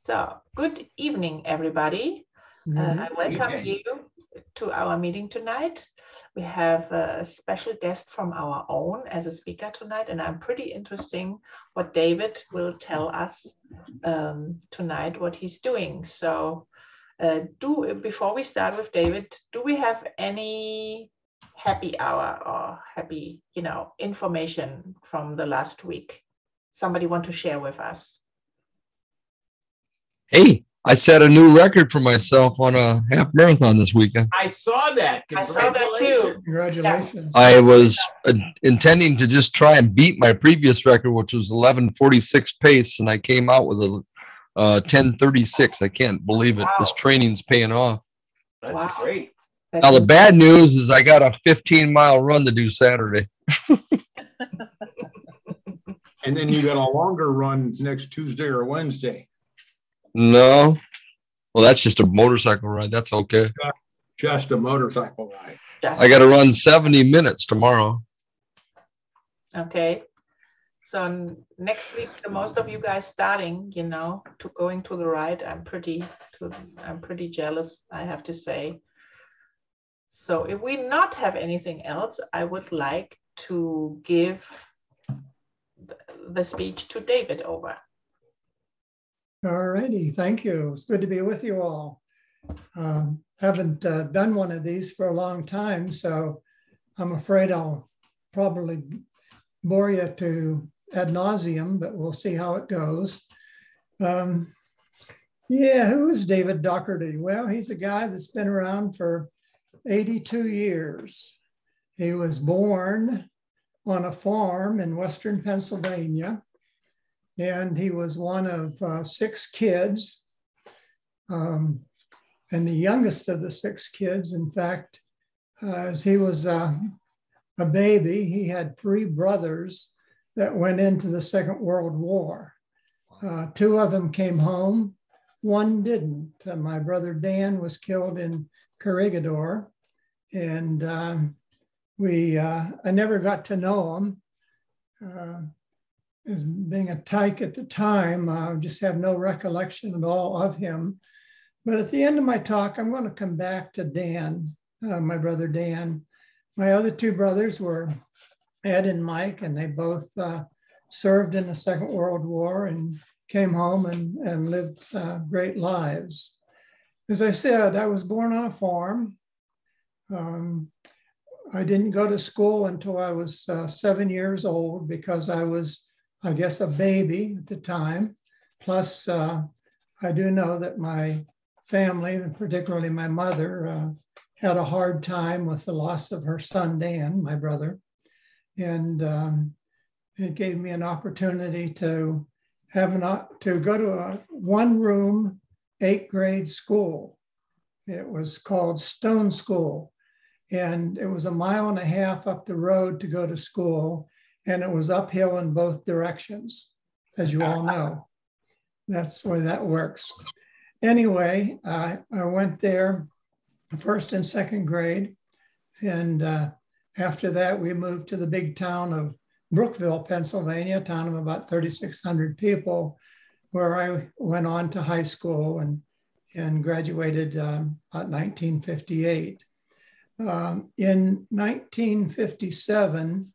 So, good evening, everybody. I welcome you to our meeting tonight. We have a special guest from our own as a speaker tonight, and I'm pretty interesting what David will tell us tonight, what he's doing. So, before we start with David, do we have any happy hour or happy, information from the last week? Somebody want to share with us? Hey, I set a new record for myself on a half marathon this weekend. I saw that. I saw that too. Congratulations. I was intending to just try and beat my previous record, which was 11:46 pace, and I came out with a 10:36. I can't believe it. Wow. This training's paying off. That's great. Now, the bad news is I got a 15-mile run to do Saturday. And then you got a longer run next Tuesday or Wednesday. No. Well, that's just a motorcycle ride. That's okay. Just a motorcycle ride. I got to run 70 minutes tomorrow. Okay. So next week, the most of you guys starting, to going to the ride, I'm pretty jealous, I have to say. So if we not have anything else, I would like to give the speech to David over. All righty, thank you. It's good to be with you all. Haven't done one of these for a long time, so I'm afraid I'll probably bore you to ad nauseum, but we'll see how it goes. Who is David Dougherty? Well, he's a guy that's been around for 82 years. He was born on a farm in Western Pennsylvania. And he was one of 6 kids. And the youngest of the 6 kids, in fact, as he was a baby, he had 3 brothers that went into the Second World War. 2 of them came home, 1 didn't. My brother Dan was killed in Corregidor, and I never got to know him. As being a tyke at the time, I just have no recollection at all of him. But at the end of my talk, I'm going to come back to Dan, my brother Dan. My other 2 brothers were Ed and Mike, and they both served in the Second World War and came home and lived great lives. As I said, I was born on a farm. I didn't go to school until I was 7 years old because I was, I guess, a baby at the time. Plus, I do know that my family, and particularly my mother, had a hard time with the loss of her son, Dan, my brother. And it gave me an opportunity to go to a 1-room, 8th grade school. It was called Stone School. And it was 1.5 miles up the road to go to school. And it was uphill in both directions, as you all know. That's the way that works. Anyway, I went there 1st and 2nd grade. And after that, we moved to the big town of Brookville, Pennsylvania, a town of about 3,600 people, where I went on to high school and graduated about 1958. In 1957,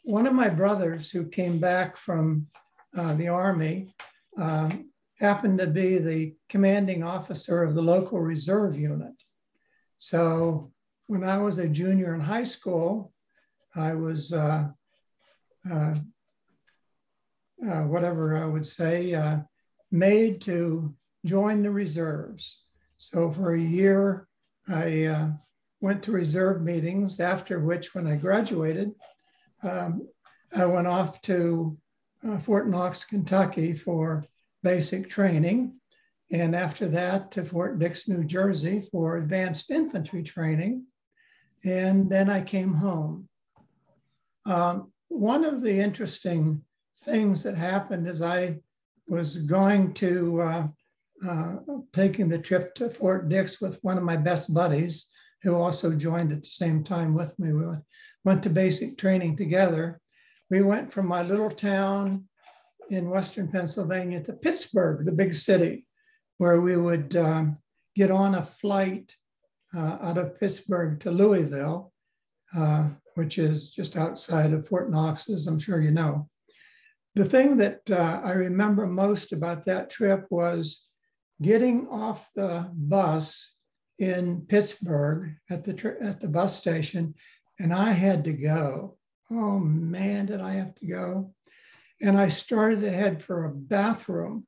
one of my brothers who came back from the Army happened to be the commanding officer of the local reserve unit. So when I was a junior in high school, I was, made to join the reserves. So for a year, I went to reserve meetings, after which, when I graduated, I went off to Fort Knox, Kentucky for basic training. And after that to Fort Dix, New Jersey for advanced infantry training. And then I came home. One of the interesting things that happened is I was going to, taking the trip to Fort Dix with one of my best buddies, who also joined at the same time with me. We went to basic training together. We went from my little town in Western Pennsylvania to Pittsburgh, the big city. where we would get on a flight out of Pittsburgh to Louisville, which is just outside of Fort Knox, as I'm sure you know. The thing that I remember most about that trip was getting off the bus in Pittsburgh at the bus station, and I had to go. Oh man, did I have to go? And I started to head for a bathroom,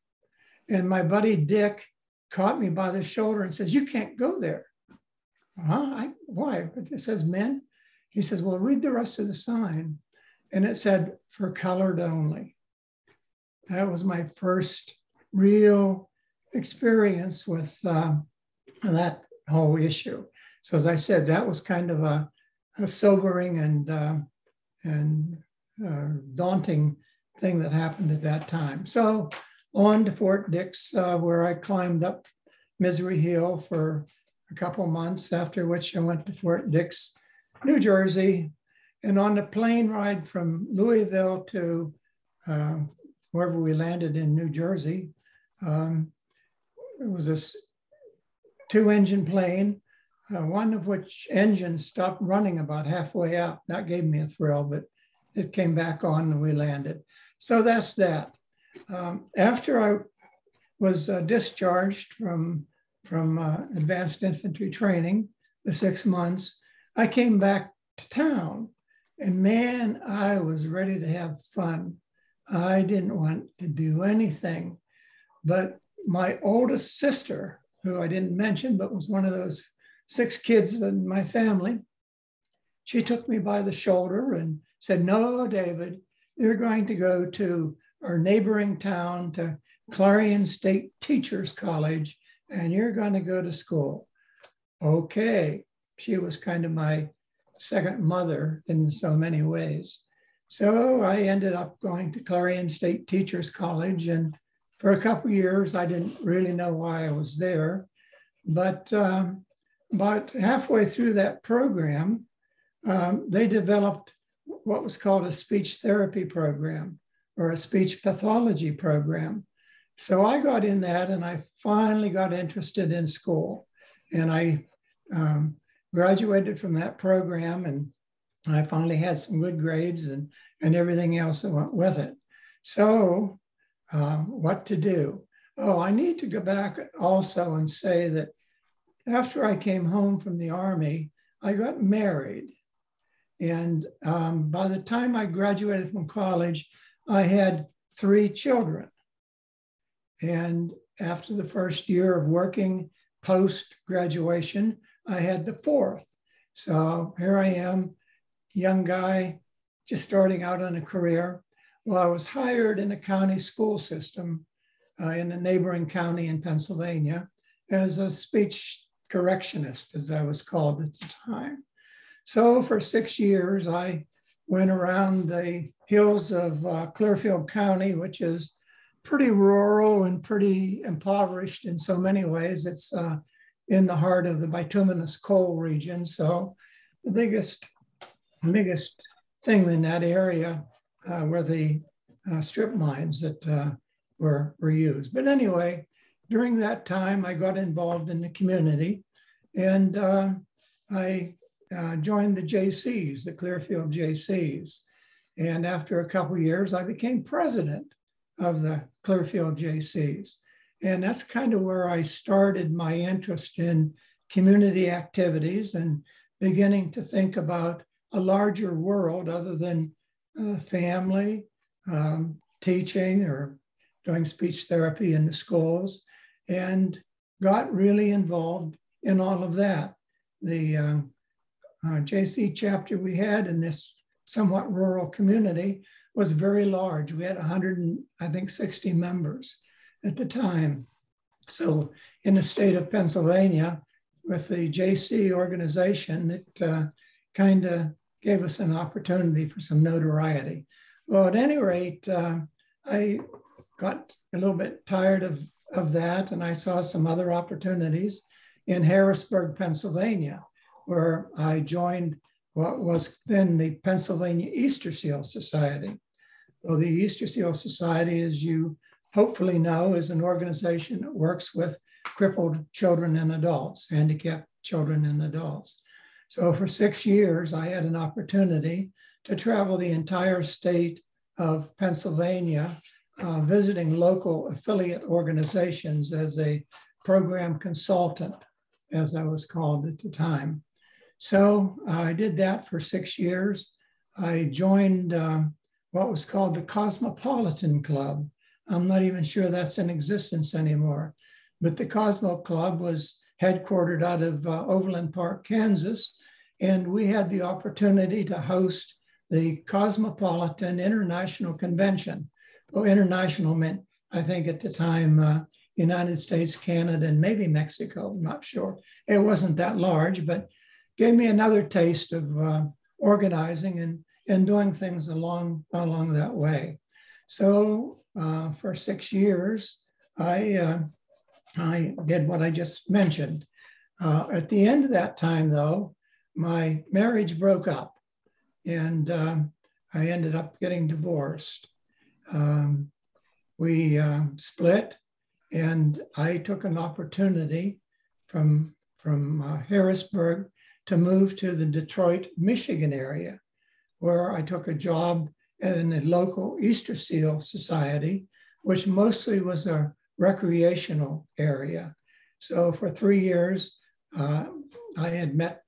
and my buddy Dick caught me by the shoulder and says, "You can't go there." Huh? Why? It says men. He says, "Well, read the rest of the sign." And it said, "For colored only." That was my first real experience with that whole issue. So as I said, that was kind of a sobering and daunting thing that happened at that time. So on to Fort Dix, where I climbed up Misery Hill for a couple months, after which I went to Fort Dix, New Jersey. And on the plane ride from Louisville to wherever we landed in New Jersey, it was this 2-engine plane, one of which engines stopped running about halfway out. That gave me a thrill, but it came back on and we landed. So that's that. After I was discharged from advanced infantry training, the 6 months, I came back to town, and man, I was ready to have fun. I didn't want to do anything, but my oldest sister, who I didn't mention, but was one of those 6 kids in my family, she took me by the shoulder and said, "No, David, you're going to go to our neighboring town to Clarion State Teachers College, and you're going to go to school." Okay. She was kind of my second mother in so many ways. So I ended up going to Clarion State Teachers College, and for a couple of years, I didn't really know why I was there. But about halfway through that program, they developed what was called a speech therapy program or a speech pathology program. So I got in that, and I finally got interested in school. And I graduated from that program, and I finally had some good grades and everything else that went with it. So what to do? Oh, I need to go back also and say that after I came home from the Army, I got married. And by the time I graduated from college, I had 3 children. And after the first year of working post-graduation, I had the 4th. So here I am, young guy, just starting out on a career. Well, I was hired in a county school system in a neighboring county in Pennsylvania as a speech correctionist, as I was called at the time. So for 6 years, I went around the hills of Clearfield County, which is pretty rural and pretty impoverished in so many ways. It's in the heart of the bituminous coal region. So the biggest thing in that area were the strip mines that were used. But anyway, during that time, I got involved in the community, and I joined the JCs, the Clearfield JCs. And after a couple of years, I became president of the Clearfield JCs. And that's kind of where I started my interest in community activities and beginning to think about a larger world other than family, teaching, or doing speech therapy in the schools, and got really involved in all of that. The JC chapter we had in this somewhat rural community was very large. We had 160 members at the time. So in the state of Pennsylvania, with the JC organization, it kind of gave us an opportunity for some notoriety. Well, at any rate, I got a little bit tired of that, and I saw some other opportunities in Harrisburg, Pennsylvania, where I joined what was then the Pennsylvania Easter Seal Society. Well, the Easter Seal Society, as you hopefully know is an organization that works with crippled children and adults, handicapped children and adults. So for 6 years, I had an opportunity to travel the entire state of Pennsylvania, visiting local affiliate organizations as a program consultant, as I was called at the time. So I did that for 6 years. I joined what was called the Cosmopolitan Club. I'm not even sure that's in existence anymore, but the Cosmo Club was headquartered out of Overland Park, Kansas, and we had the opportunity to host the Cosmopolitan International Convention. Well, international meant, I think at the time, United States, Canada, and maybe Mexico, I'm not sure. It wasn't that large, but gave me another taste of organizing and doing things along that way. So for 6 years, I did what I just mentioned. At the end of that time, though, my marriage broke up, and I ended up getting divorced. We split, and I took an opportunity from Harrisburg to move to the Detroit, Michigan area, where I took a job in a local Easter Seal Society, which mostly was a recreational area. So for 3 years, I had met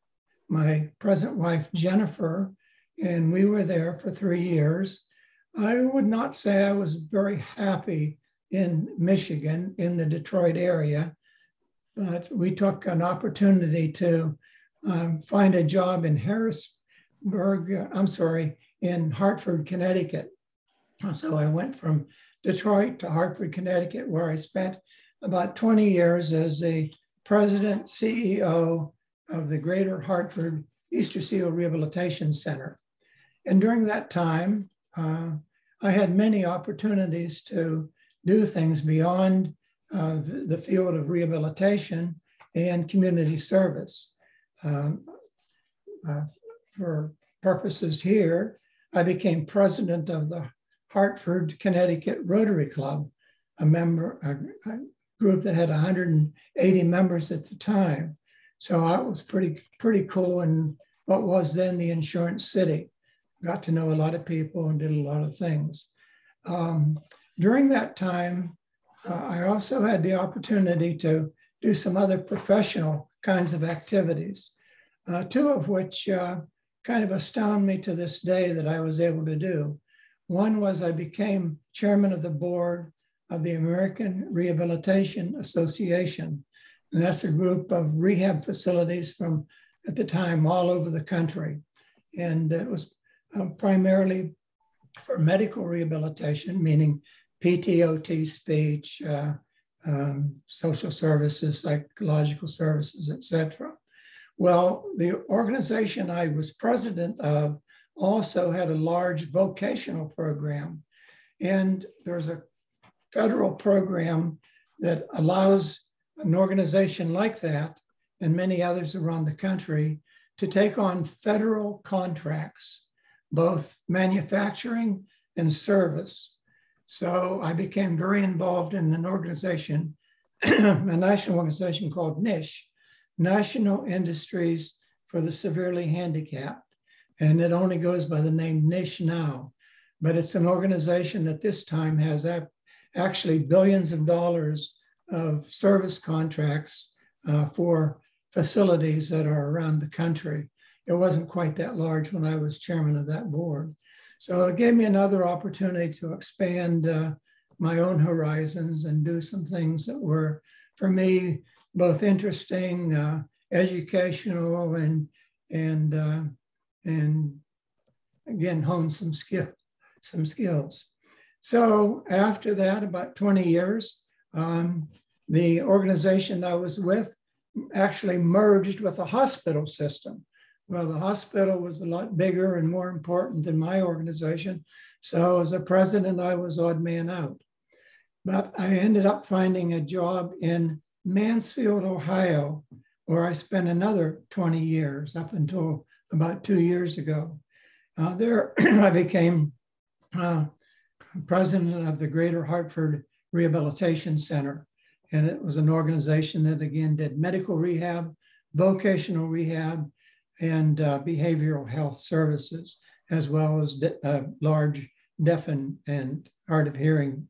my present wife, Jennifer, and we were there for 3 years. I would not say I was very happy in Michigan, in the Detroit area, but we took an opportunity to find a job in in Hartford, Connecticut. So I went from Detroit to Hartford, Connecticut, where I spent about 20 years as a president, CEO of the Greater Hartford Easter Seal Rehabilitation Center. And during that time, I had many opportunities to do things beyond the field of rehabilitation and community service. For purposes here, I became president of the Hartford, Connecticut Rotary Club, a group that had 180 members at the time. So I was pretty cool in what was then the insurance city. Got to know a lot of people and did a lot of things. During that time, I also had the opportunity to do some other professional kinds of activities, two of which kind of astound me to this day that I was able to do. One was I became chairman of the board of the American Rehabilitation Association. And that's a group of rehab facilities from, at the time, all over the country. And it was primarily for medical rehabilitation, meaning PTOT, speech, social services, psychological services, etc. Well, the organization I was president of also had a large vocational program. And there's a federal program that allows an organization like that and many others around the country to take on federal contracts, both manufacturing and service. So I became very involved in an organization, a national organization called NISH, National Industries for the Severely Handicapped. And it only goes by the name NISH now, but it's an organization that this time has actually billions of dollars of service contracts for facilities that are around the country. It wasn't quite that large when I was chairman of that board. So it gave me another opportunity to expand my own horizons and do some things that were, for me, both interesting, educational, and again, hone some skills. So after that, about 20 years, the organization I was with actually merged with a hospital system. Well, the hospital was a lot bigger and more important than my organization. So as a president, I was odd man out. But I ended up finding a job in Mansfield, Ohio, where I spent another 20 years up until about 2 years ago. There I became president of the Greater Hartford Rehabilitation Center. And it was an organization that, again, did medical rehab, vocational rehab, and behavioral health services, as well as large deaf and hard of hearing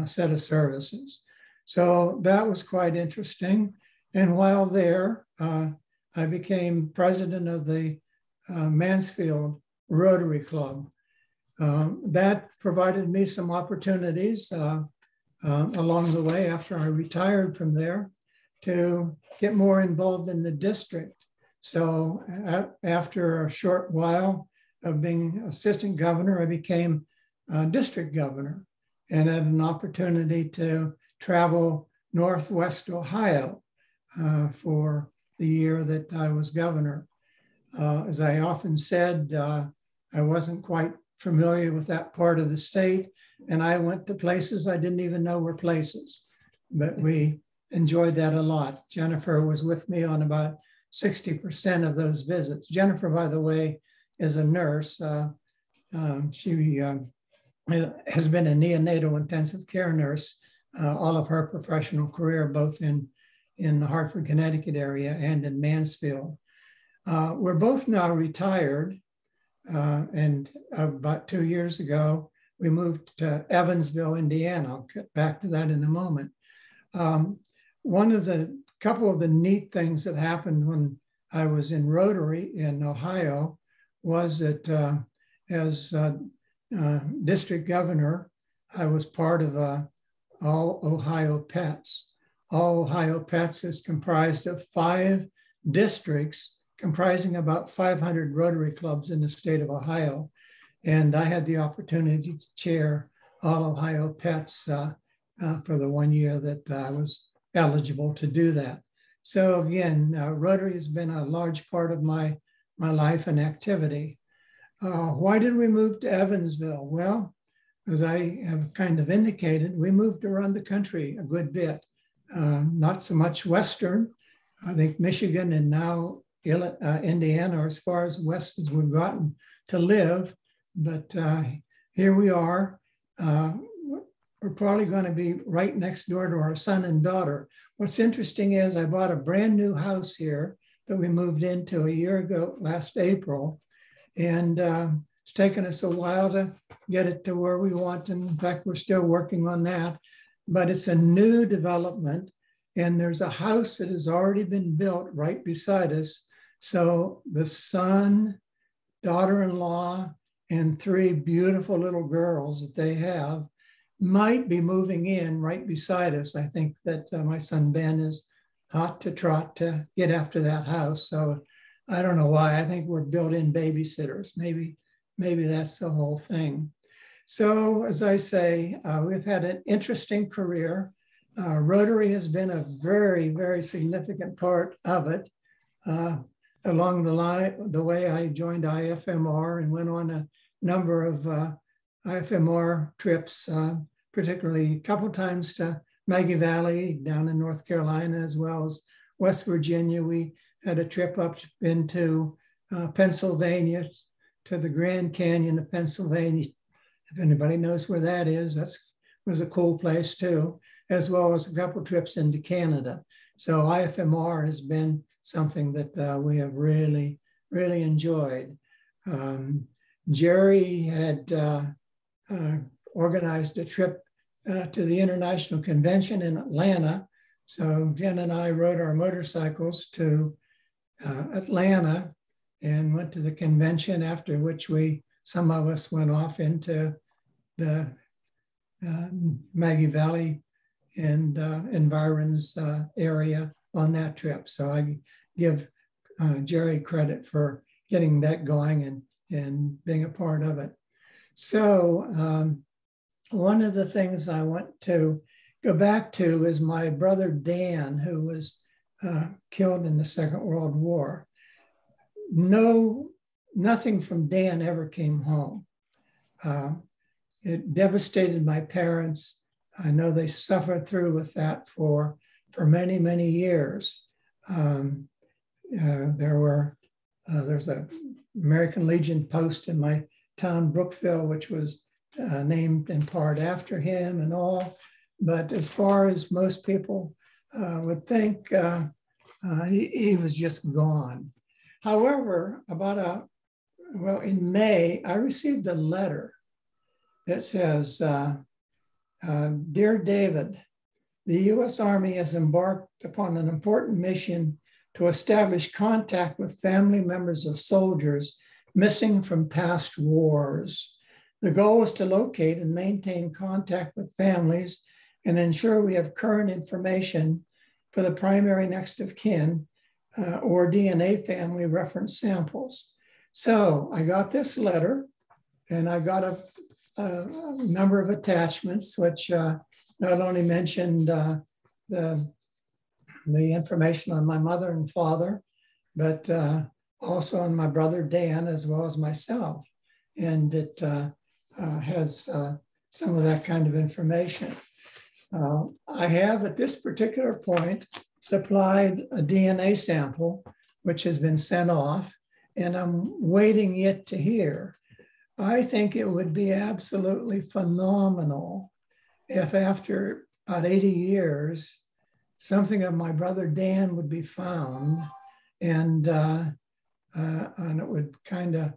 set of services. So that was quite interesting. And while there, I became president of the Mansfield Rotary Club. That provided me some opportunities along the way after I retired from there to get more involved in the district. So after a short while of being assistant governor, I became district governor and had an opportunity to travel Northwest Ohio for the year that I was governor. As I often said, I wasn't quite familiar with that part of the state, and I went to places I didn't even know were places, but we enjoyed that a lot. Jennifer was with me on about 60% of those visits. Jennifer, by the way, is a nurse. She has been a neonatal intensive care nurse all of her professional career, both in the Hartford, Connecticut area and in Mansfield. We're both now retired, and about 2 years ago, we moved to Evansville, Indiana. I'll get back to that in a moment. Couple of the neat things that happened when I was in Rotary in Ohio was that as district governor, I was part of All Ohio Pets. All Ohio Pets is comprised of 5 districts comprising about 500 Rotary clubs in the state of Ohio. And I had the opportunity to chair All Ohio Pets for the 1 year that I was eligible to do that. So again, Rotary has been a large part of my life and activity. Why did we move to Evansville? Well, as I have kind of indicated, we moved around the country a good bit. Not so much Western. I think Michigan and now Indiana are as far as west as we've gotten to live. But here we are. We're probably going to be right next door to our son and daughter. What's interesting is I bought a brand new house here that we moved into a year ago, last April. And it's taken us a while to get it to where we want. And in fact, we're still working on that. But it's a new development. And there's a house that has already been built right beside us. So the son, daughter-in-law, and 3 beautiful little girls that they have might be moving in right beside us. I think that my son Ben is hot to trot to get after that house. So I don't know why. I think we're built-in babysitters. Maybe that's the whole thing. So as I say, we've had an interesting career. Rotary has been a very, very significant part of it. Along the way, I joined IFMR and went on a number of IFMR trips, particularly a couple times to Maggie Valley down in North Carolina, as well as West Virginia. We had a trip up into Pennsylvania, to the Grand Canyon of Pennsylvania. If anybody knows where that is, that was a cool place too, as well as a couple trips into Canada. So IFMR has been something that we have really, really enjoyed. Jerry had organized a trip to the International Convention in Atlanta. So Jen and I rode our motorcycles to Atlanta and went to the convention, after which some of us went off into the Maggie Valley and environs area on that trip. So I give Jerry credit for getting that going and being a part of it. So one of the things I want to go back to is my brother Dan, who was killed in the Second World War. Nothing from Dan ever came home. It devastated my parents. I know they suffered through with that for many, many years. There's a American Legion post in my town, Brookville, which was named in part after him and all. but as far as most people would think, he was just gone. However, in May, I received a letter that says, Dear David, the U.S. Army has embarked upon an important mission to establish contact with family members of soldiers missing from past wars. The goal is to locate and maintain contact with families and ensure we have current information for the primary next of kin or DNA family reference samples. So I got this letter, and I got a number of attachments, which not only mentioned the information on my mother and father, but also on my brother Dan, as well as myself. And it has some of that kind of information. I have, at this particular point, supplied a DNA sample, which has been sent off, and I'm waiting yet to hear. I think it would be absolutely phenomenal if after about 80 years, something of my brother Dan would be found, and it would kind of,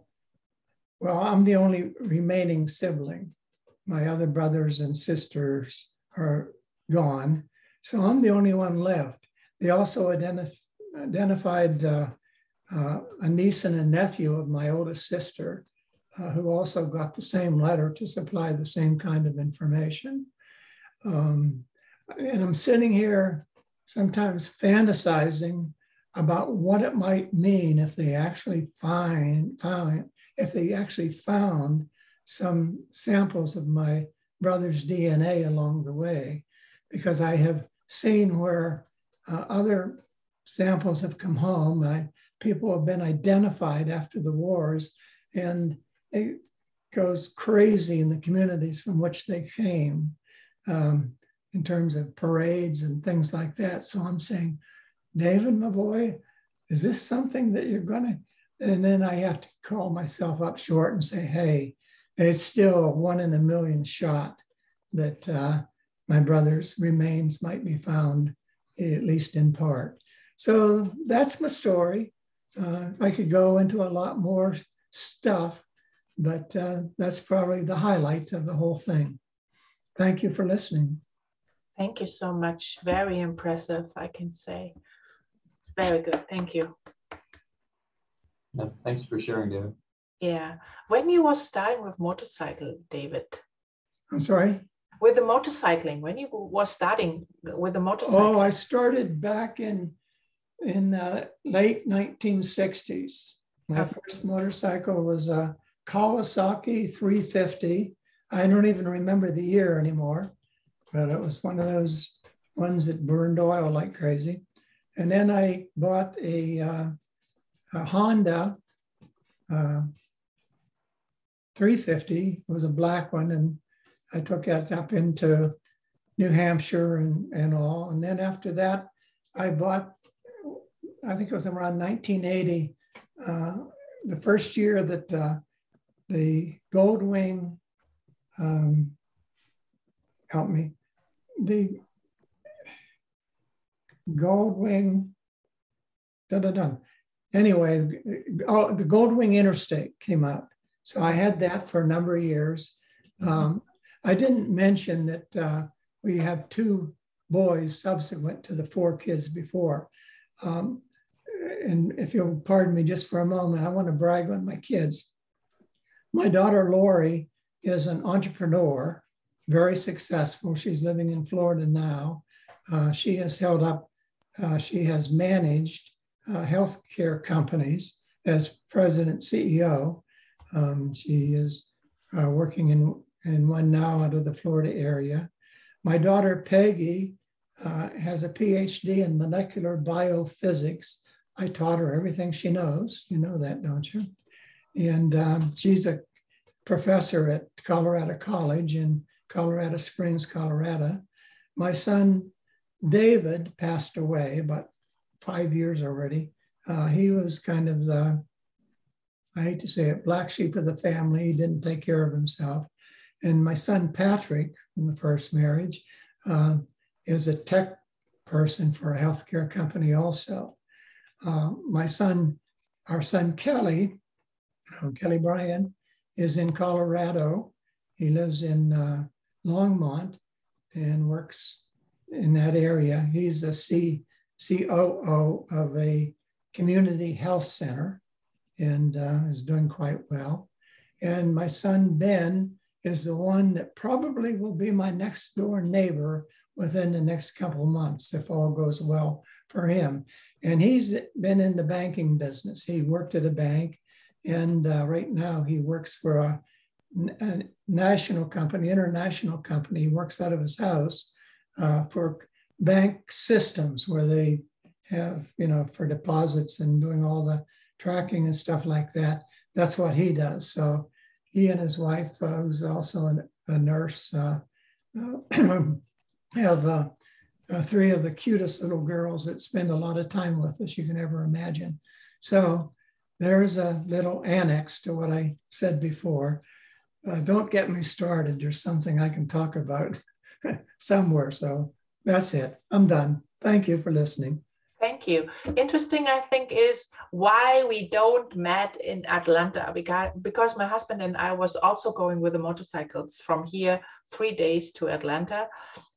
well, I'm the only remaining sibling. My other brothers and sisters are gone, so I'm the only one left. They also identified a niece and a nephew of my oldest sister, who also got the same letter to supply the same kind of information. And I'm sitting here sometimes fantasizing about what it might mean if they actually found some samples of my brother's DNA along the way, because I have seen where other samples have come home. People have been identified after the wars, and it goes crazy in the communities from which they came in terms of parades and things like that. So I'm saying, David, my boy, is this something that you're gonna? And then I have to call myself up short and say, hey, it's still a 1 in a million shot that my brother's remains might be found, at least in part. So that's my story. I could go into a lot more stuff, but that's probably the highlight of the whole thing. Thank you for listening. Thank you so much. Very impressive, I can say. Very good. Thank you. Yeah, thanks for sharing, David. Yeah. When you were starting with motorcycle, David? I'm sorry? With the motorcycling, when you were starting with the motorcycle? Oh, I started back in late 1960s. My first motorcycle was a Kawasaki 350. I don't even remember the year anymore, but it was one of those ones that burned oil like crazy. And then I bought a Honda 350. It was a black one, and I took it up into New Hampshire and all. And then after that, I bought, I think it was around 1980, the first year that the Goldwing, help me, the Goldwing, anyway, the Goldwing Interstate came out. So I had that for a number of years. I didn't mention that we have 2 boys subsequent to the 4 kids before. And if you'll pardon me just for a moment, I want to brag on my kids. My daughter, Lori, is an entrepreneur, very successful. She's living in Florida now. She has she has managed healthcare companies as president CEO. She is working in one now out of the Florida area. My daughter, Peggy, has a PhD in molecular biophysics. I taught her everything she knows. You know that, don't you? And she's a professor at Colorado College in Colorado Springs, Colorado. My son, David, passed away about 5 years already. He was kind of the, I hate to say it, black sheep of the family. He didn't take care of himself. And my son, Patrick, from the first marriage, is a tech person for a healthcare company also. My son, our son Kelly Bryan, is in Colorado. He lives in Longmont and works in that area. He's a COO of a community health center and is doing quite well. And my son Ben is the one that probably will be my next door neighbor within the next couple of months, if all goes well for him. And he's been in the banking business. He worked at a bank, and right now he works for a national company, international company. He works out of his house for bank systems where they have, for deposits and doing all the tracking and stuff like that. That's what he does. So he and his wife, who's also a nurse, have three of the cutest little girls that spend a lot of time with us you can ever imagine. So there's a little annex to what I said before. Don't get me started. There's something I can talk about somewhere. So that's it. I'm done. Thank you for listening. Thank you. Interesting, I think, is why we don't met in Atlanta, because my husband and I was also going with the motorcycles from here 3 days to Atlanta.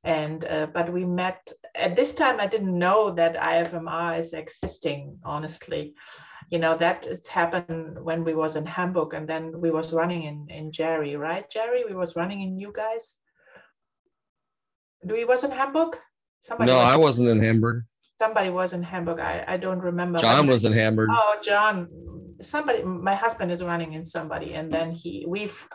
And but we met at this time. I didn't know that IFMR is existing, honestly. That has happened when we was in Hamburg, and then we was running in Jerry, right? Jerry, we was running in you guys. We was in Hamburg? I wasn't in Hamburg. Somebody was in Hamburg. I don't remember. John was in Hamburg. Oh, John. Somebody. My husband is running in somebody, and then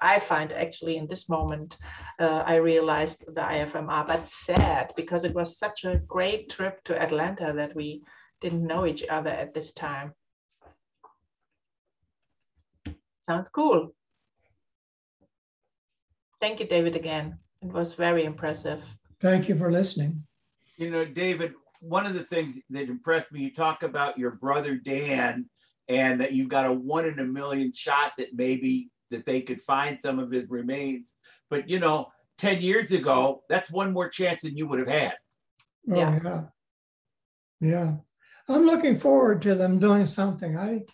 I find actually in this moment, I realized the IFMR, but sad because it was such a great trip to Atlanta that we didn't know each other at this time. Sounds cool. Thank you, David, again. It was very impressive. Thank you for listening. David, one of the things that impressed me, you talk about your brother Dan, and that you've got a 1 in a million shot that maybe that they could find some of his remains. But 10 years ago, that's one more chance than you would have had. Oh, yeah. Yeah. I'm looking forward to them doing something. I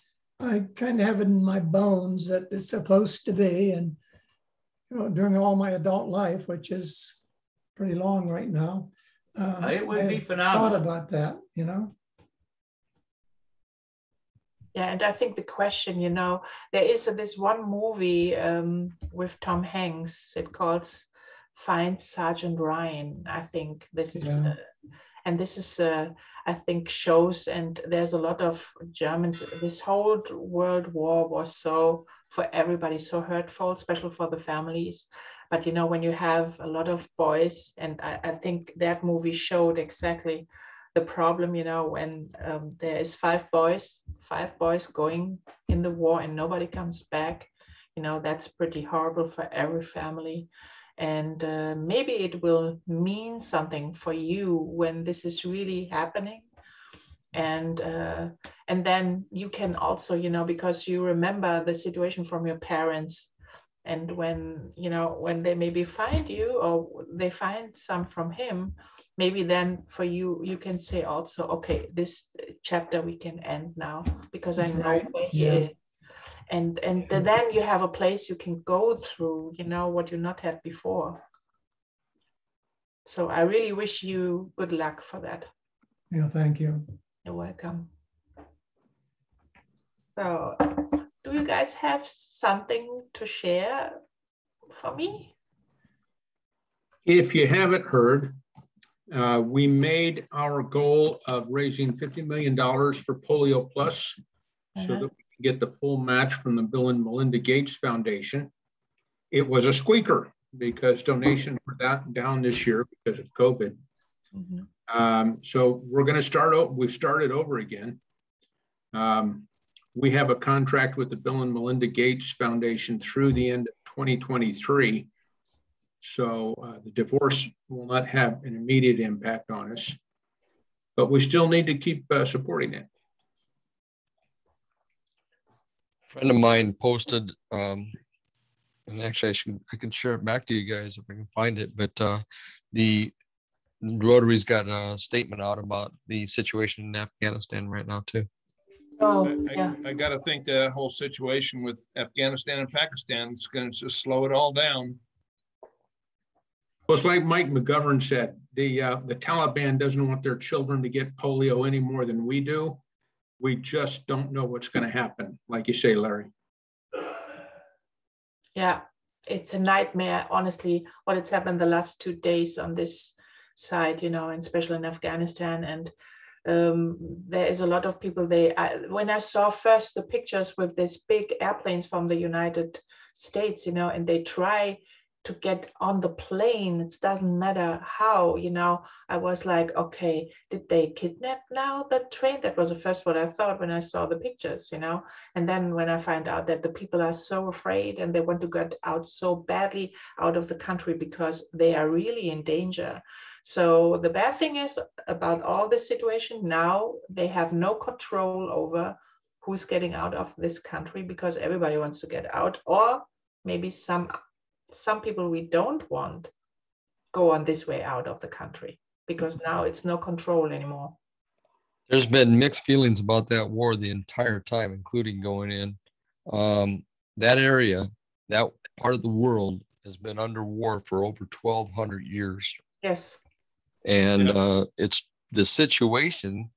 kind of have it in my bones that it's supposed to be. And during all my adult life, which is pretty long right now, it would be phenomenal. Thought about that, Yeah, and I think the question, there is this one movie with Tom Hanks. It calls Find Sergeant Ryan. I think this is, and this is, I think, shows, and there's a lot of Germans. This whole World War was so, for everybody, so hurtful, especially for the families. But when you have a lot of boys, and I think that movie showed exactly the problem, when there is 5 boys going in the war and nobody comes back, that's pretty horrible for every family. And maybe it will mean something for you when this is really happening. And then you can also, because you remember the situation from your parents. And when they maybe find you or they find some from him, maybe then for you, you can say also, okay, this chapter we can end now because I know where he is. And then you have a place you can go through, what you not had before. So I really wish you good luck for that. Yeah, thank you. You're welcome. So, do you guys have something to share for me? If you haven't heard, we made our goal of raising $50 million for Polio Plus so that we can get the full match from the Bill and Melinda Gates Foundation. It was a squeaker because donations were down this year because of COVID. So we're going to start, we've started over again. We have a contract with the Bill and Melinda Gates Foundation through the end of 2023. So the divorce will not have an immediate impact on us, but we still need to keep supporting it. A friend of mine posted, and actually I can share it back to you guys if I can find it, but the Rotary's got a statement out about the situation in Afghanistan right now too. Oh, yeah. I got to think the whole situation with Afghanistan and Pakistan is going to just slow it all down. Well, it's like Mike McGovern said, the Taliban doesn't want their children to get polio any more than we do. We just don't know what's going to happen, like you say, Larry. Yeah, it's a nightmare, honestly, what has happened the last 2 days on this side, you know, and especially in Afghanistan. And there is a lot of people, when I saw first the pictures with these big airplanes from the United States, you know, and they try to get on the plane, it doesn't matter how, you know, I was like, okay, did they kidnap now the train? That was the first what I thought when I saw the pictures, you know. And then when I find out that the people are so afraid and they want to get out so badly out of the country because they are really in danger. So the bad thing is about all this situation now, they have no control over who's getting out of this country because everybody wants to get out, or maybe some people we don't want go on this way out of the country because now it's no control anymore. There's been mixed feelings about that war the entire time, including going in. That area, that part of the world has been under war for over 1,200 years. Yes. And it's the situation,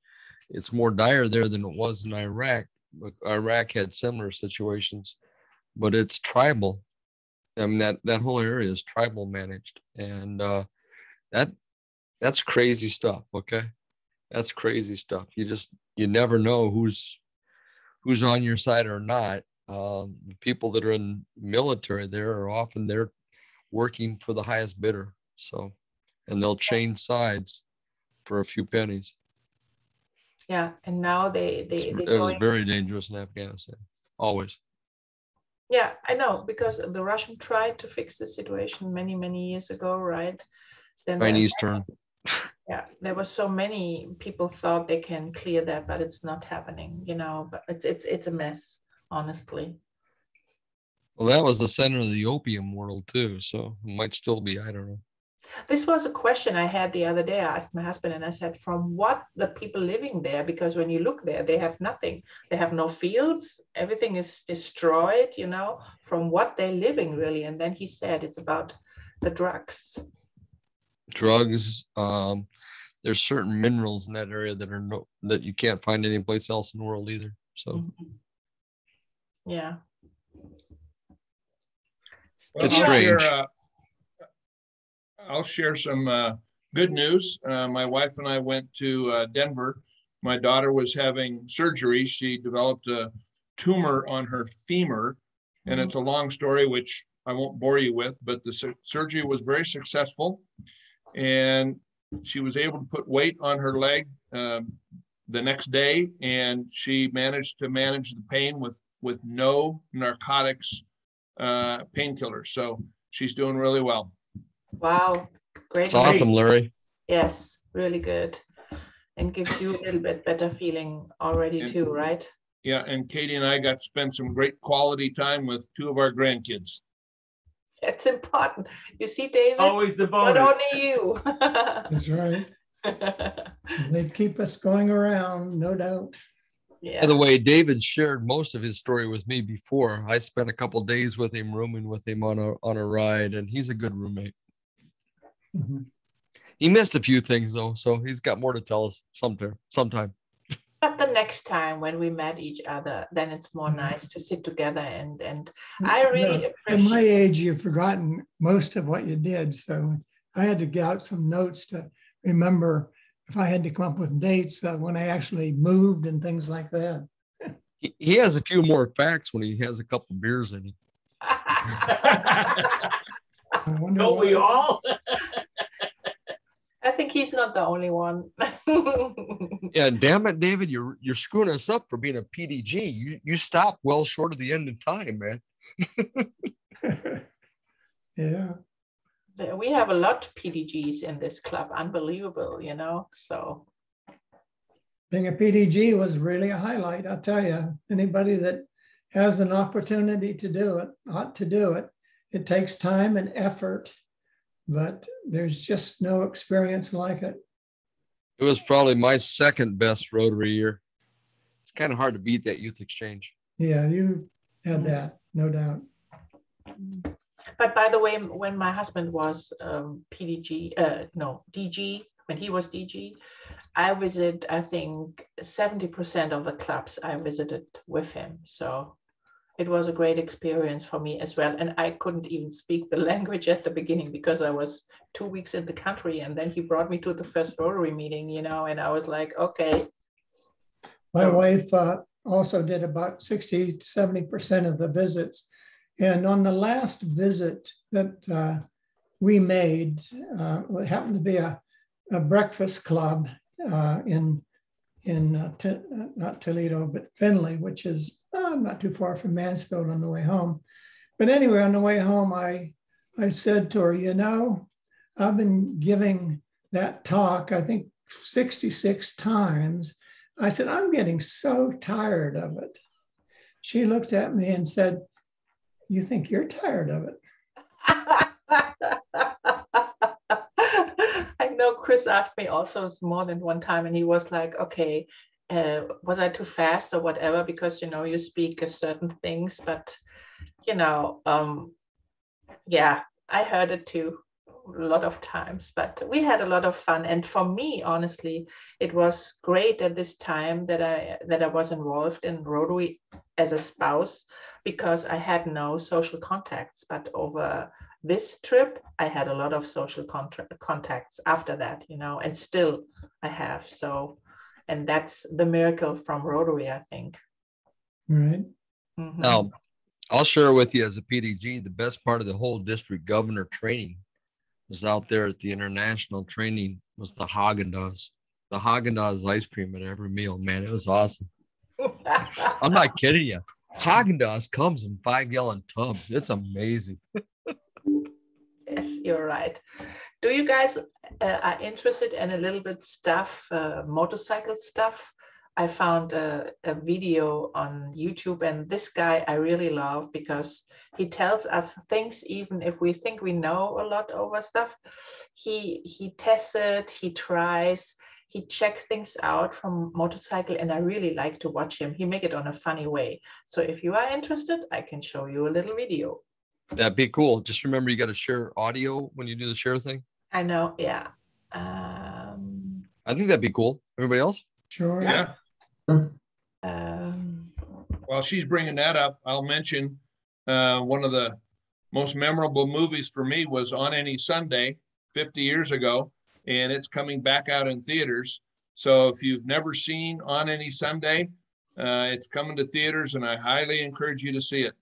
it's more dire there than it was in Iraq. Iraq had similar situations, but it's tribal. I mean, that whole area is tribal managed, and that's crazy stuff. Okay, that's crazy stuff. You never know who's on your side or not. The people that are in military there are often there working for the highest bidder. So, and they'll change sides for a few pennies. Yeah, and now it was very dangerous in Afghanistan, always. Yeah, I know, because the Russian tried to fix the situation many, many years ago, right? Then Chinese turn. Yeah, there were so many people thought they can clear that, but it's not happening, you know, but it's a mess, honestly. Well, that was the center of the opium world too, so it might still be, I don't know. This was a question I had the other day. I asked my husband and I said, from what the people living there, because when you look there, they have nothing. They have no fields. Everything is destroyed, you know, from what they're living really. And then he said, it's about the drugs. Drugs. There's certain minerals in that area that you can't find anyplace else in the world either. So. Mm-hmm. Yeah. Well, it's strange. I'll share some good news. My wife and I went to Denver. My daughter was having surgery. She developed a tumor on her femur, and it's a long story, which I won't bore you with, but the surgery was very successful, and she was able to put weight on her leg the next day, and she managed to manage the pain with no narcotics, painkillers. So she's doing really well. Wow, great. It's awesome, Larry. Yes, really good. And gives you a little bit better feeling already too, right? Yeah, and Katie and I got to spend some great quality time with 2 of our grandkids. That's important. You see, David? Always the bonus. Not only you. That's right. They keep us going around, no doubt. Yeah. By the way, David shared most of his story with me before. I spent a couple of days with him, rooming with him on a ride, and he's a good roommate. Mm-hmm. He missed a few things though, so he's got more to tell us sometime. But the next time when we met each other, then it's more nice to sit together and I really appreciate. At my age, you've forgotten most of what you did, so I had to get out some notes to remember if I had to come up with dates when I actually moved and things like that. He has a few more facts when he has a couple beers in him. Don't we all? I think he's not the only one. Yeah, damn it, David, you're screwing us up for being a PDG. You stopped well short of the end of time, man. Yeah. We have a lot of PDGs in this club. Unbelievable, you know, so. Being a PDG was really a highlight, I'll tell you. Anybody that has an opportunity to do it, ought to do it. It takes time and effort, but there's just no experience like it. It was probably my second best Rotary year. It's kind of hard to beat that youth exchange. Yeah, you had that, no doubt. But by the way, when my husband was DG, when he was DG, I visited, I think 70% of the clubs I visited with him. So it was a great experience for me as well. And I couldn't even speak the language at the beginning because I was 2 weeks in the country. And then he brought me to the first Rotary meeting, you know, and I was like, okay. My wife also did about 60, 70% of the visits. And on the last visit that we made, it happened to be a breakfast club in not Toledo, but Findlay, which is not too far from Mansfield on the way home. But anyway, on the way home, I said to her, you know, I've been giving that talk, I think 66 times. I said, I'm getting so tired of it. She looked at me and said, you think you're tired of it? I know Chris asked me also more than one time, and he was like, okay, was I too fast or whatever? Because, you know, you speak certain things, but, you know, yeah, I heard it too a lot of times, but we had a lot of fun. And for me, honestly, it was great at this time that I was involved in Rotary as a spouse, because I had no social contacts. But over this trip, I had a lot of social contacts after that, you know, and still I have. So, and that's the miracle from Rotary, I think. Right. Mm-hmm. Now, I'll share with you as a PDG, the best part of the whole district governor training was out there at the international training was the Haagen-Dazs. The Haagen-Dazs ice cream at every meal, man, it was awesome. I'm not kidding you. Haagen-Dazs comes in 5-gallon tubs. It's amazing. Yes, you're right. Do you guys are interested in a little bit stuff, motorcycle stuff? I found a video on YouTube, and this guy I really love because he tells us things even if we think we know a lot over stuff. He tests it, he tries, he checks things out from motorcycle, and I really like to watch him. He make it on a funny way. So if you are interested, I can show you a little video. That'd be cool. Just remember, you got to share audio when you do the share thing. I know, yeah. I think that'd be cool. Everybody else? Sure. Yeah. Um, While she's bringing that up, I'll mention one of the most memorable movies for me was On Any Sunday 50 years ago, and it's coming back out in theaters. So if you've never seen On Any Sunday, it's coming to theaters, and I highly encourage you to see it.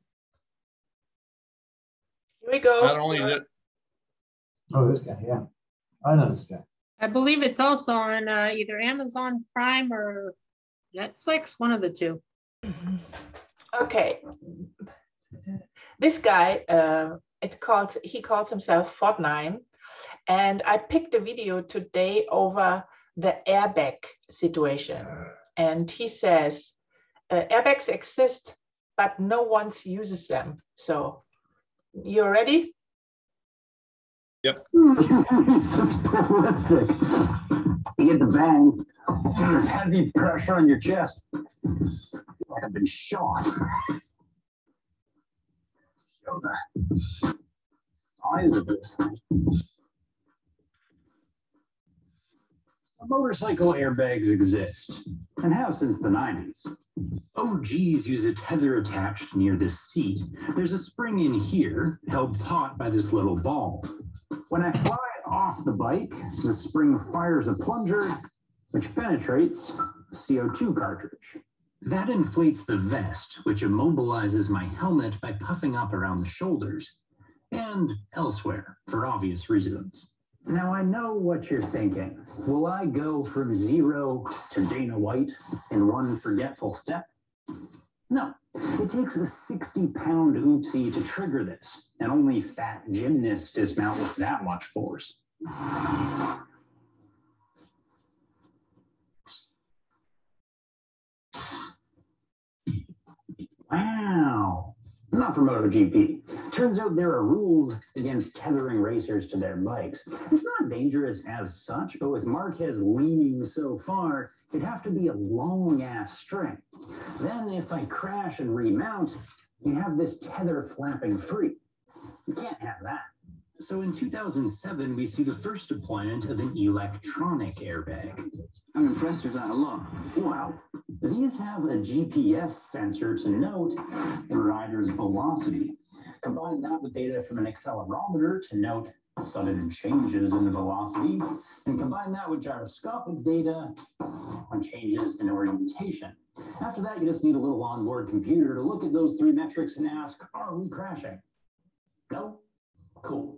here we go. Not only that. Oh, this guy, yeah. I know this guy. I believe it's also on either Amazon Prime or Netflix, one of the two. Okay. This guy, he calls himself Fort9, and I picked a video today over the airbag situation. And he says, airbags exist, but no one uses them. So, you ready? Yep. Jesus, ballistic. You get the bang, there's heavy pressure on your chest. Like I've been shot. Show the size of this thing. So motorcycle airbags exist and have since the 90s. OGs use a tether attached near the seat. There's a spring in here held taut by this little ball. When I fly off the bike, the spring fires a plunger, which penetrates a CO2 cartridge. That inflates the vest, which immobilizes my helmet by puffing up around the shoulders and elsewhere for obvious reasons. Now I know what you're thinking. Will I go from 0 to Dana White in one forgetful step? No, it takes a 60-pound oopsie to trigger this, and only fat gymnasts dismount with that much force. Wow, Not for MotoGP. Turns out there are rules against tethering racers to their bikes. It's not dangerous as such, but with Marquez leaning so far, it'd have to be a long-ass string. Then if I crash and remount, you have this tether flapping free. You can't have that. So in 2007, we see the first deployment of an electronic airbag. I'm impressed with that a lot. Wow. These have a GPS sensor to note the rider's velocity. Combine that with data from an accelerometer to note sudden changes in the velocity, and combine that with gyroscopic data on changes in orientation. After that, you just need a little onboard computer to look at those three metrics and ask, are we crashing? No? Cool.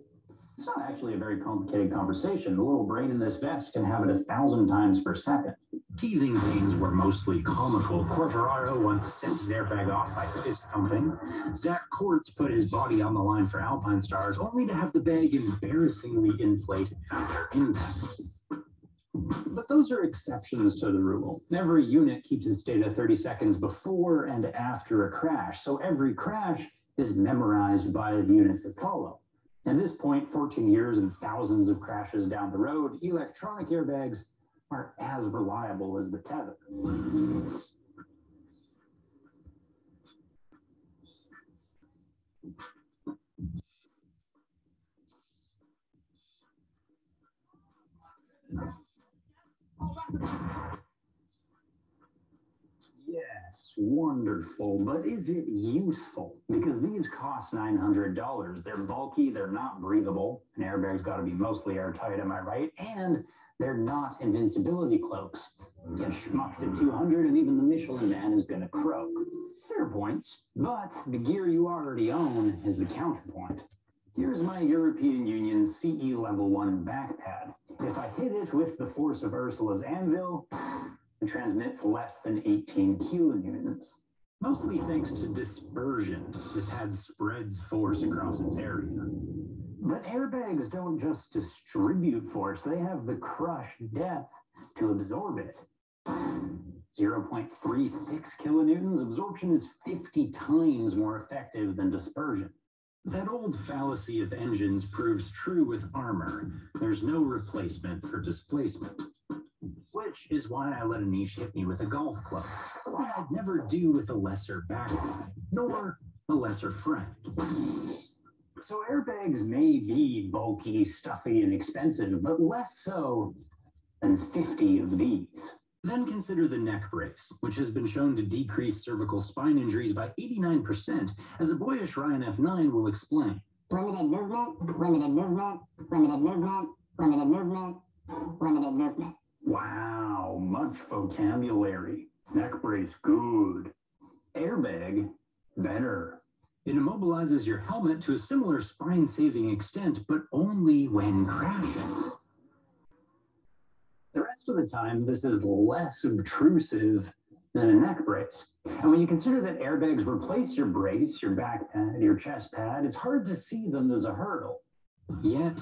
It's not actually a very complicated conversation. The little brain in this vest can have it 1,000 times per second. Teething pains were mostly comical. Quartararo once sent his airbag off by fist thumping. Zach Kortz put his body on the line for Alpine stars, only to have the bag embarrassingly inflate after impact. But those are exceptions to the rule. Every unit keeps its data 30 seconds before and after a crash, so every crash is memorized by the units that follow. At this point, 14 years and thousands of crashes down the road, electronic airbags are as reliable as the tether. Yes, wonderful, but is it useful? Because these cost $900. They're bulky, they're not breathable. An airbag's got to be mostly airtight, am I right? And they're not invincibility cloaks. Get schmucked at 200 and even the Michelin man is gonna croak. Fair points, but the gear you already own is the counterpoint. Here's my European Union CE Level 1 back pad. If I hit it with the force of Ursula's anvil, it transmits less than 18 kilonewtons. Mostly thanks to dispersion, the pad spreads force across its area. But airbags don't just distribute force, they have the crush depth to absorb it. 0.36 kilonewtons, absorption is 50 times more effective than dispersion. That old fallacy of engines proves true with armor. There's no replacement for displacement. Which is why I let Anish hit me with a golf club. Something I'd never do with a lesser backpack, nor a lesser friend. So airbags may be bulky, stuffy, and expensive, but less so than 50 of these. Then consider the neck brace, which has been shown to decrease cervical spine injuries by 89%, as a boyish Ryan F9 will explain. Limited movement, limited movement, limited movement, limited movement, limited movement. Wow, much vocabulary. Neck brace, good. Airbag, better. It immobilizes your helmet to a similar spine-saving extent, but only when crashing. The rest of the time, this is less obtrusive than a neck brace. And when you consider that airbags replace your brace, your back pad, your chest pad, it's hard to see them as a hurdle. Yet,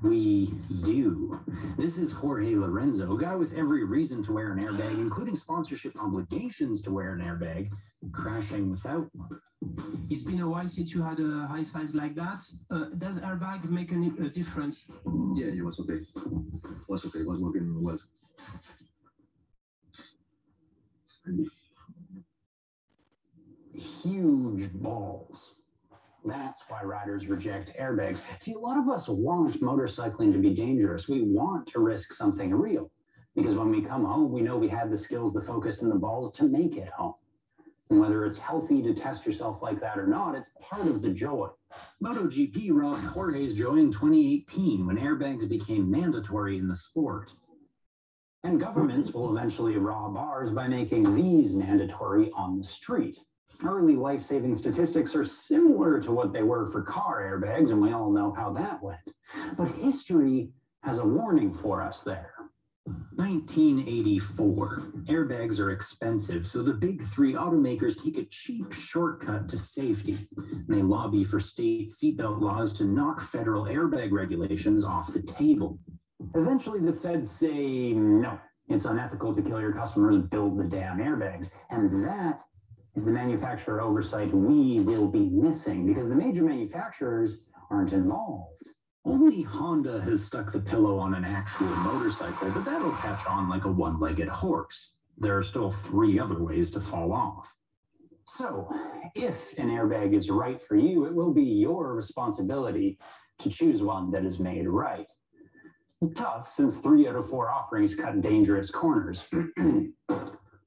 we do. This is Jorge Lorenzo, a guy with every reason to wear an airbag, including sponsorship obligations to wear an airbag, crashing without one. It's been a while since you had a high size like that. Does airbag make a difference? Yeah, it was okay. It was okay. It was working well. Huge balls. That's why riders reject airbags. See, a lot of us want motorcycling to be dangerous. We want to risk something real. Because when we come home, we know we have the skills, the focus, and the balls to make it home. And whether it's healthy to test yourself like that or not, it's part of the joy. MotoGP robbed Jorge's joy in 2018 when airbags became mandatory in the sport. And governments will eventually rob ours by making these mandatory on the street. Early life-saving statistics are similar to what they were for car airbags, and we all know how that went. But history has a warning for us there. 1984. Airbags are expensive, so the big three automakers take a cheap shortcut to safety. They lobby for state seatbelt laws to knock federal airbag regulations off the table. Eventually, the feds say, no, it's unethical to kill your customers, build the damn airbags. And that is the manufacturer oversight we will be missing because the major manufacturers aren't involved. Only Honda has stuck the pillow on an actual motorcycle, but that'll catch on like a one-legged horse. There are still 3 other ways to fall off. So, if an airbag is right for you, it will be your responsibility to choose one that is made right. Tough, since 3 out of 4 offerings cut dangerous corners.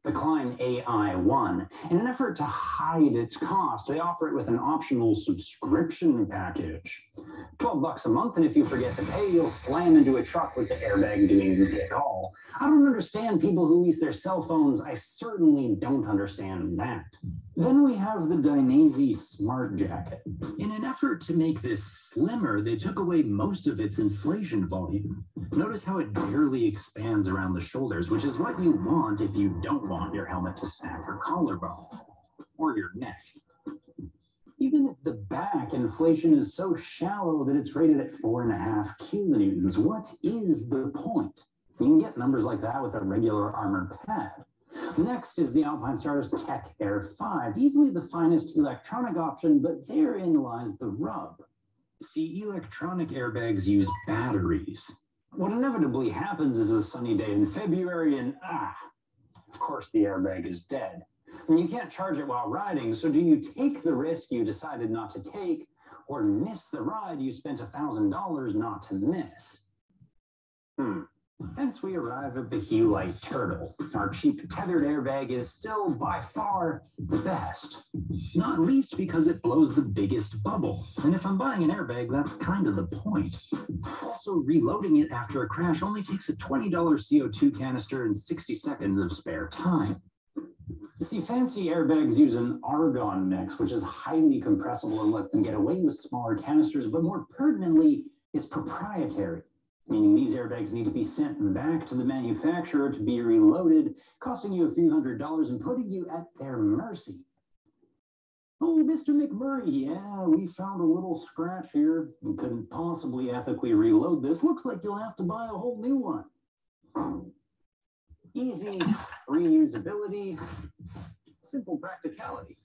The Klein AI1, in an effort to hide its cost, they offer it with an optional subscription package. $12 a month, and if you forget to pay, you'll slam into a truck with the airbag doing it all. I don't understand people who lease their cell phones. I certainly don't understand that. Then we have the Dainese Smart Jacket. In an effort to make this slimmer, they took away most of its inflation volume. Notice how it barely expands around the shoulders, which is what you want if you don't want your helmet to snap your collarbone or your neck. Even at the back, inflation is so shallow that it's rated at 4.5 kilonewtons. What is the point? You can get numbers like that with a regular armored pad. Next is the Alpine Stars Tech Air 5, easily the finest electronic option, but therein lies the rub. See, electronic airbags use batteries. What inevitably happens is a sunny day in February and of course the airbag is dead. And you can't charge it while riding, so do you take the risk you decided not to take, or miss the ride you spent $1,000 not to miss? Hence we arrive at the Helite Turtle. Our cheap tethered airbag is still by far the best, not least because it blows the biggest bubble. And if I'm buying an airbag, that's kind of the point. Also, reloading it after a crash only takes a $20 CO2 canister and 60 seconds of spare time. You see, fancy airbags use an argon mix, which is highly compressible and lets them get away with smaller canisters, but more pertinently, is proprietary, meaning these airbags need to be sent back to the manufacturer to be reloaded, costing you a few $100s and putting you at their mercy. Oh, Mr. McMurray, yeah, we found a little scratch here. We couldn't possibly ethically reload this. Looks like you'll have to buy a whole new one. Easy reusability, simple practicality.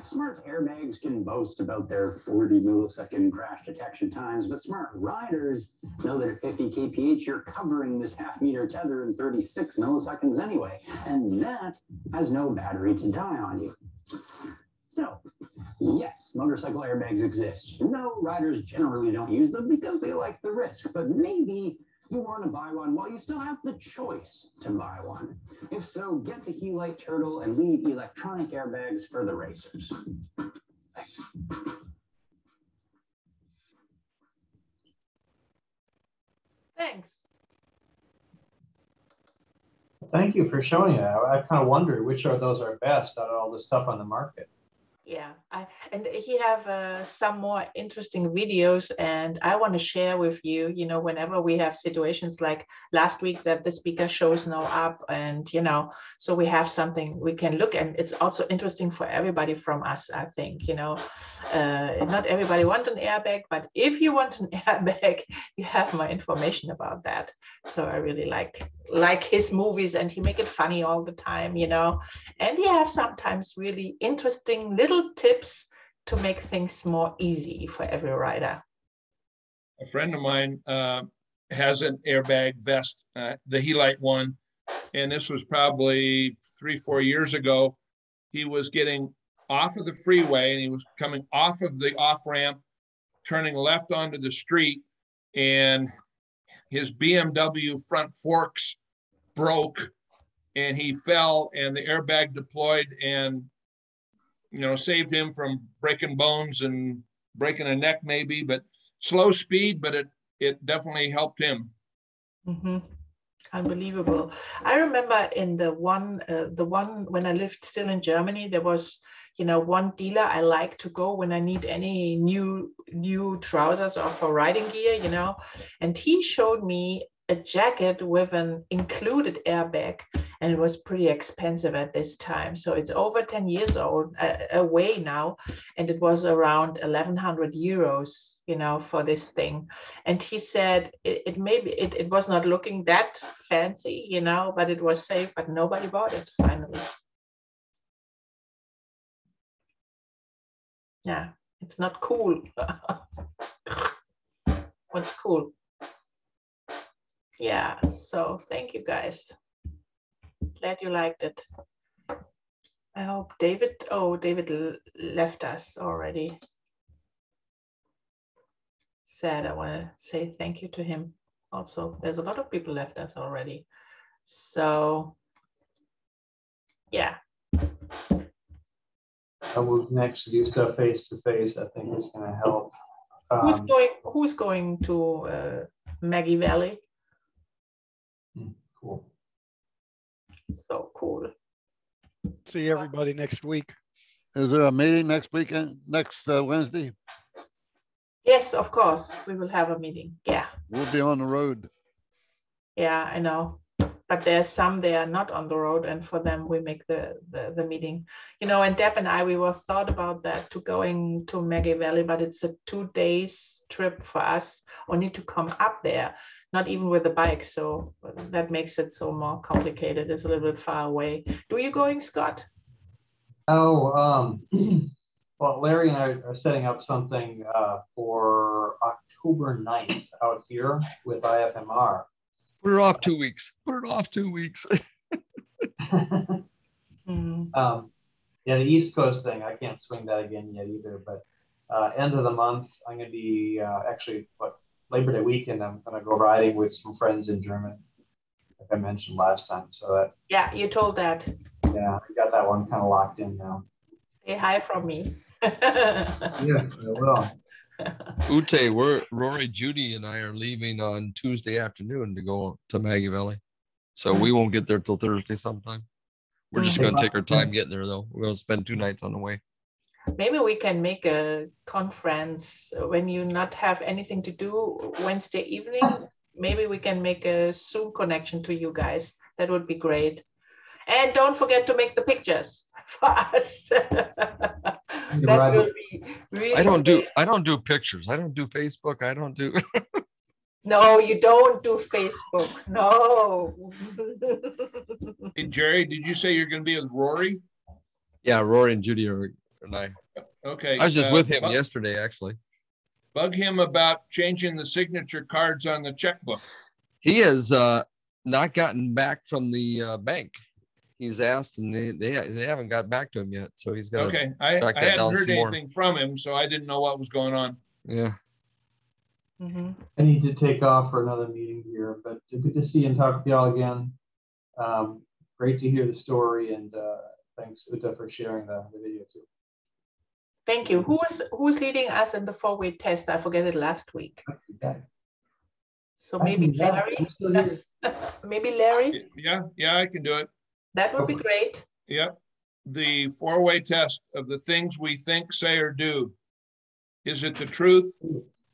Smart airbags can boast about their 40 millisecond crash detection times, but smart riders know that at 50 kph, you're covering this half-meter tether in 36 milliseconds anyway, and that has no battery to die on you. So, yes, motorcycle airbags exist. No, riders generally don't use them because they like the risk, but maybe you want to buy one while you still have the choice to buy one. If so, get the Helite Turtle and leave electronic airbags for the racers. Thanks. Thanks. Thank you for showing it. I kind of wondered which of those are best out of all the stuff on the market. Yeah, and he have some more interesting videos, and I want to share with you, you know, whenever we have situations like last week that the speaker shows no up, and, you know, so we have something we can look, and it's also interesting for everybody from us, I think, you know. Not everybody wants an airbag, but if you want an airbag, you have more information about that. So I really like his movies, and he make it funny all the time, you know, and he have sometimes really interesting little tips to make things more easy for every rider. A friend of mine has an airbag vest, the Helite one, and this was probably 3-4 years ago. He was getting off of the freeway and he was coming off of the off-ramp, turning left onto the street, and his BMW front forks broke and he fell, and the airbag deployed and, you know, saved him from breaking bones and breaking a neck maybe, but slow speed, but it definitely helped him. Mm-hmm. Unbelievable. I remember in the one when I lived still in Germany, there was, you know, one dealer I like to go when I need any new trousers or for riding gear, you know, and he showed me a jacket with an included airbag, and it was pretty expensive at this time. So it's over 10 years old away now, and it was around 1,100 euros, you know, for this thing. And he said it was not looking that fancy, you know, but it was safe, but nobody bought it finally. Yeah, it's not cool. What's cool? Yeah, so thank you guys. Glad you liked it. I hope David, David left us already. Sad, I want to say thank you to him. Also, there's a lot of people left us already. So, yeah. I will next do stuff face to face. I think it's going to help. Who's going to Maggie Valley? Cool. So cool. See everybody next week. Is there a meeting next weekend, next Wednesday? Yes, of course. We will have a meeting. Yeah. We'll be on the road. Yeah, I know. But there's some they are not on the road, and for them we make the meeting. You know, and Deb and I, we were thought about that to going to Maggie Valley, but it's a 2 days trip for us, or need to come up there, not even with the bike. So that makes it so more complicated. It's a little bit far away. Do you going, Scott? Oh, well, Larry and I are setting up something for October 9th out here with IFMR. Put it off 2 weeks. Put it off 2 weeks. Yeah, the East Coast thing, I can't swing that again yet either, but end of the month, I'm going to be actually, Labor Day weekend, I'm going to go riding with some friends in Germany, like I mentioned last time. So that. Yeah, you told that. Yeah, I got that one kind of locked in now. Say hi from me. Yeah, I will. Ute, Rory, Judy, and I are leaving on Tuesday afternoon to go to Maggie Valley. So we won't get there till Thursday sometime. We're just going to take our time getting there, though. We're going to spend 2 nights on the way. Maybe we can make a conference when you not have anything to do Wednesday evening. Maybe we can make a Zoom connection to you guys. That would be great. And don't forget to make the pictures for us. That will be really I don't great. do pictures. I don't do Facebook. I don't do. No, you don't do Facebook. No. Hey, Jerry, did you say you're going to be with Rory? Yeah, Rory and Judy and I. Okay. I was just with him yesterday, actually. Bug him about changing the signature cards on the checkbook. He has not gotten back from the bank. He's asked, and they haven't got back to him yet. So he's got. Okay, I hadn't heard anything from him, so I didn't know what was going on. Yeah. I need to take off for another meeting here, but good to see and talk to y'all again. Great to hear the story, and thanks, Uta, for sharing the video too. Thank you. Who's leading us in the 4-way test? I forget it last week. So maybe Larry. Maybe Larry. Yeah, I can do it. That would be great. Yep. The 4-way test of the things we think, say, or do. Is it the truth?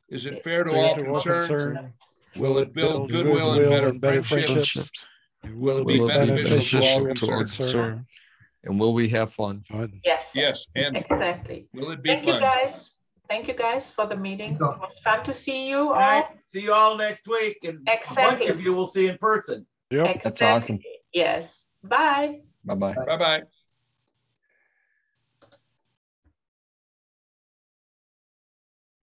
Is it fair to all concerned? Will it build goodwill and better friendships? Will it be beneficial to all concerned? And will we have fun? Yes. Yes. And exactly. Will it be Thank fun? you guys. Thank you guys for the meeting. It was fun to see you all. Right. See you all next week. And a bunch of you will see in person. Yep. Exactly. That's awesome. Yes. Bye. Bye-bye. Bye-bye.